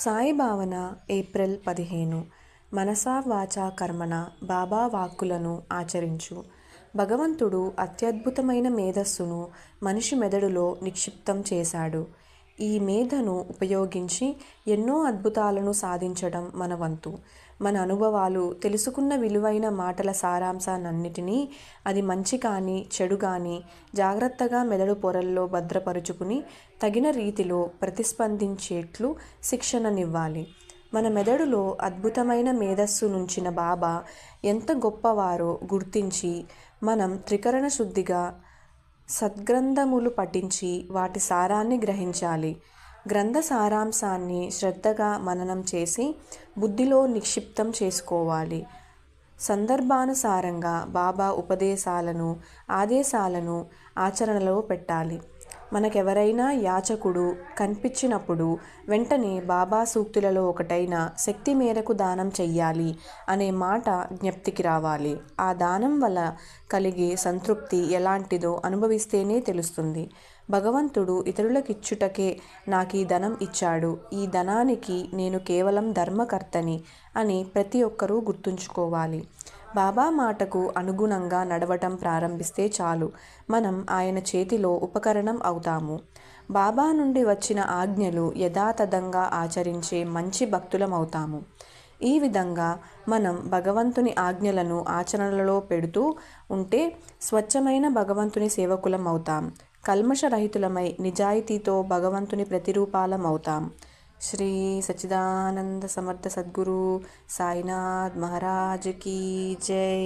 సాయి భావన ఏప్రిల్ 15. మనసా వాచా కర్మణ బాబా వాక్కులను ఆచరించు. భగవంతుడు అత్యద్భుతమైన మేధస్సును మనిషి మెదడులో నిక్షిప్తం చేశాడు. ఈ మేధను ఉపయోగించి ఎన్నో అద్భుతాలను సాధించడం మన వంతు. మన అనుభవాలు, తెలుసుకున్న విలువైన మాటల సారాంశాన్నిటినీ, అది మంచి కానీ చెడు కానీ, జాగ్రత్తగా మెదడు పొరల్లో భద్రపరుచుకుని తగిన రీతిలో ప్రతిస్పందించేట్లు శిక్షణనివ్వాలి. మన మెదడులో అద్భుతమైన మేధస్సు నుంచిన బాబా ఎంత గొప్పవారో గుర్తించి మనం త్రికరణ శుద్ధిగా సద్గ్రంథములు పఠించి వాటి సారాన్ని గ్రహించాలి. గ్రంథ సారాంశాన్ని శ్రద్ధగా మననం చేసి బుద్ధిలో నిక్షిప్తం చేసుకోవాలి. సందర్భానుసారంగా బాబా ఉపదేశాలను, ఆదేశాలను ఆచరణలో పెట్టాలి. మనకెవరైనా యాచకుడు కనిపించినప్పుడు వెంటనే బాబా సూక్తులలో ఒకటైన శక్తి మేరకు దానం చెయ్యాలి అనే మాట జ్ఞప్తికి రావాలి. ఆ దానం వల్ల కలిగే సంతృప్తి ఎలాంటిదో అనుభవిస్తేనే తెలుస్తుంది. భగవంతుడు ఇతరులకిచ్చుటకే నాకీ ధనం ఇచ్చాడు, ఈ ధనానికి నేను కేవలం ధర్మకర్తని అని ప్రతి ఒక్కరూ గుర్తుంచుకోవాలి. బాబా మాటకు అనుగుణంగా నడవటం ప్రారంభిస్తే చాలు, మనం ఆయన చేతిలో ఉపకరణం అవుతాము. బాబా నుండి వచ్చిన ఆజ్ఞలు యథాతథంగా ఆచరించే మంచి భక్తులమవుతాము. ఈ విధంగా మనం భగవంతుని ఆజ్ఞలను ఆచరణలో పెడుతూ ఉంటే స్వచ్ఛమైన భగవంతుని సేవకులం అవుతాం. కల్మషరహితులమై నిజాయితీతో భగవంతుని ప్రతిరూపాలమవుతాం. శ్రీ సచ్చిదానంద సమర్థ సద్గురు సాయినాథ్ మహారాజ్ కీ జై.